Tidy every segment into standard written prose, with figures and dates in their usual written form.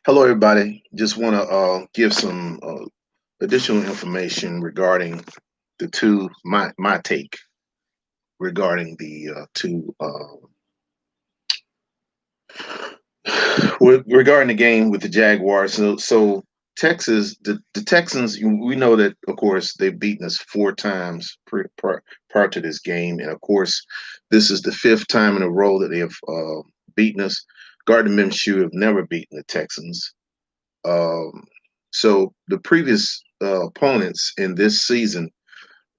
Hello, everybody. Just want to give some additional information regarding the two my take regarding the two regarding the game with the Jaguars. So Texas, the Texans, we know that of course they've beaten us four times prior to this game, and of course this is the fifth time in a row that they have beaten us. Gardner Minshew have never beaten the Texans. Um, so the previous opponents in this season,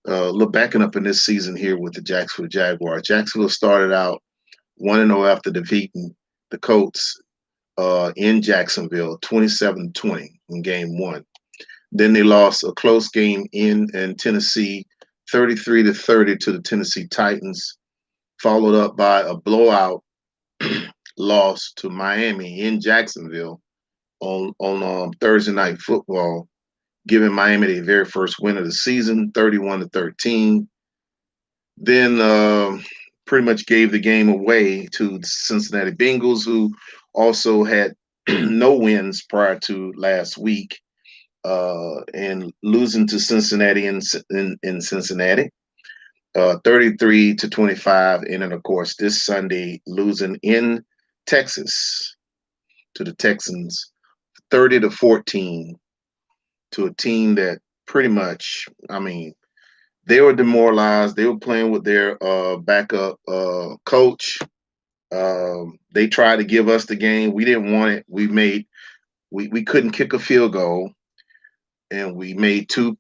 look backing up in this season here with the Jacksonville Jaguars. Jacksonville started out 1-0 after defeating the Colts in Jacksonville 27-20 in game one. Then they lost a close game in Tennessee 33-30 to the Tennessee Titans, followed up by a blowout loss to Miami in Jacksonville on Thursday Night Football, giving Miami their very first win of the season, 31-13. Then pretty much gave the game away to the Cincinnati Bengals, who also had no wins prior to last week, and losing to Cincinnati in Cincinnati, 33-25, and then of course this Sunday losing in Texas to the Texans, 30-14, to a team that pretty much, I mean, they were demoralized. They were playing with their backup coach. They tried to give us the game. We didn't want it. We couldn't kick a field goal, and we made we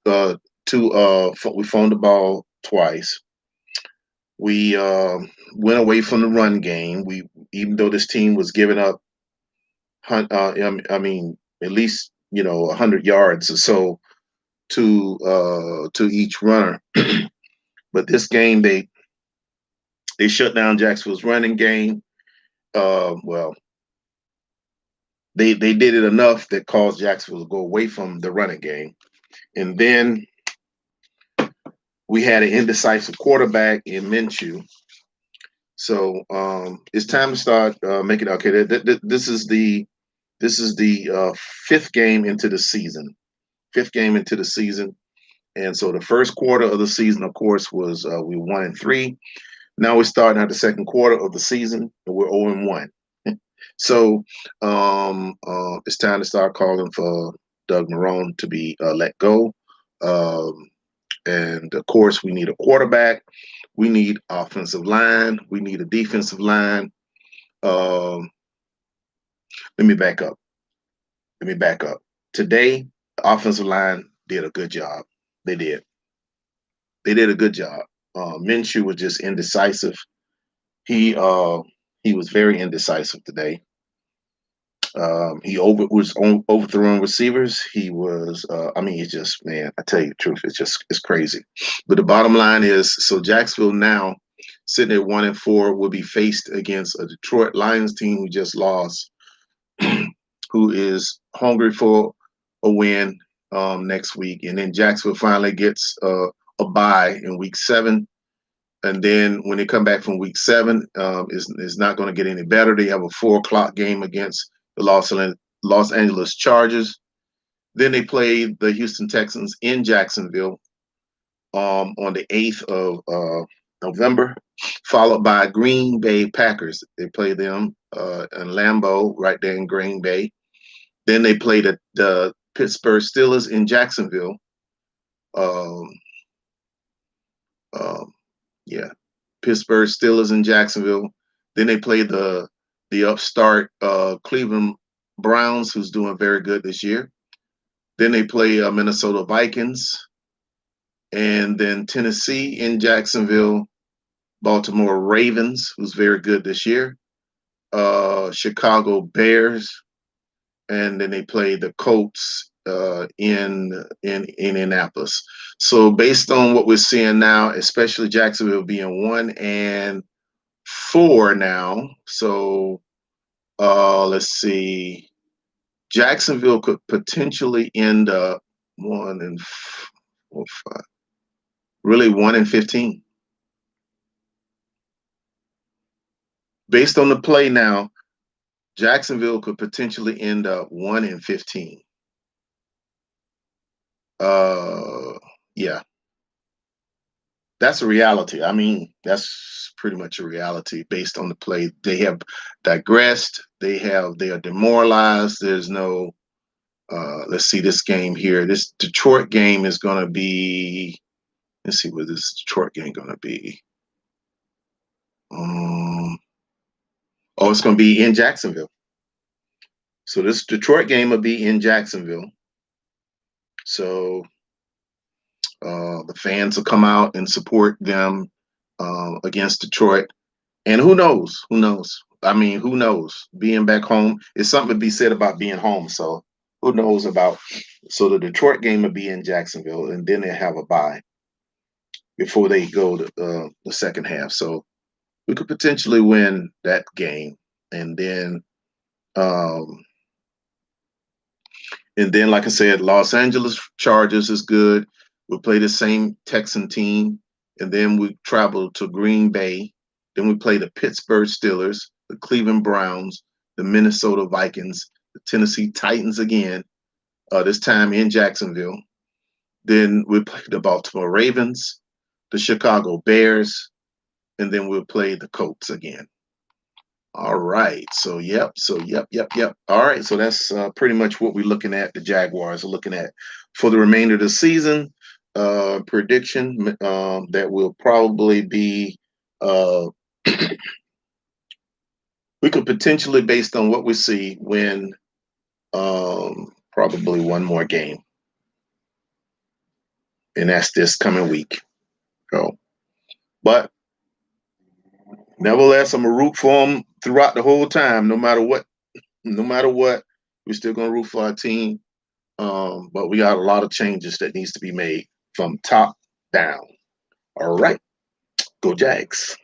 phoned the ball twice. We went away from the run game. We Even though this team was giving up, I mean, at least 100 yards or so to each runner. But this game, they shut down Jacksonville's running game. Well, they did it enough that caused Jacksonville to go away from the running game, and then we had an indecisive quarterback in Minshew. So it's time to start making. Okay, this is the fifth game into the season. Fifth game into the season, and so the first quarter of the season, of course, was we 1-3. Now we're starting out the second quarter of the season, and we're 0-1. So it's time to start calling for Doug Marrone to be let go. Um, and of course, we need a quarterback. We need offensive line. We need a defensive line. Um, let me back up. Let me back up. Today, the offensive line did a good job. They did. They did a good job. Minshew was just indecisive. He was very indecisive today. He overthrowing receivers. He was, I mean, it's just, man, I tell you the truth, it's crazy. But the bottom line is, so Jacksonville now sitting at 1-4 will be faced against a Detroit Lions team who just lost, who is hungry for a win next week, and then Jacksonville finally gets a bye in week 7. And then when they come back from week 7, it's not going to get any better. They have a 4 o'clock game against the Los Angeles Chargers. Then they play the Houston Texans in Jacksonville on the 8th of November, followed by Green Bay Packers. They play them in Lambeau, right there in Green Bay. Then they play the Pittsburgh Steelers in Jacksonville. Um, um, yeah, Pittsburgh Steelers in Jacksonville. Then they play the upstart Cleveland Browns, who's doing very good this year. Then they play Minnesota Vikings, and then Tennessee in Jacksonville, Baltimore Ravens, who's very good this year, Chicago Bears, and then they play the Colts in Indianapolis. So based on what we're seeing now, especially Jacksonville being 1-4 now, so let's see, Jacksonville could potentially end up 1-4, 5, really 1-15. Based on the play now, Jacksonville could potentially end up 1-15. Uh, yeah, that's a reality. I mean, that's pretty much a reality based on the play. They have digressed. They are demoralized. There's no. Let's see this game here. This Detroit game is going to be. Let's see what this Detroit game going to be. Um, oh, it's going to be in Jacksonville. So this Detroit game will be in Jacksonville. So the fans will come out and support them against Detroit. And who knows? Who knows? I mean, who knows? Being back home is something to be said about being home. So who knows about? So the Detroit game will be in Jacksonville, and then they have a bye before they go to the second half. So we could potentially win that game, and then um, like I said, Los Angeles Chargers is good. We play the same Texan team, and then we travel to Green Bay. Then we play the Pittsburgh Steelers, the Cleveland Browns, the Minnesota Vikings, the Tennessee Titans again, this time in Jacksonville. Then we play the Baltimore Ravens, the Chicago Bears, and then we'll play the Colts again. All right. So, yep. So, yep. All right. So that's pretty much what we're looking at. The Jaguars are looking at for the remainder of the season. Prediction that will probably be we could potentially, based on what we see, win probably one more game, and that's this coming week. So, but nevertheless, I'm gonna root for them throughout the whole time, no matter what. No matter what, we're still gonna root for our team. But we got a lot of changes that needs to be made from top down. All right, go Jags.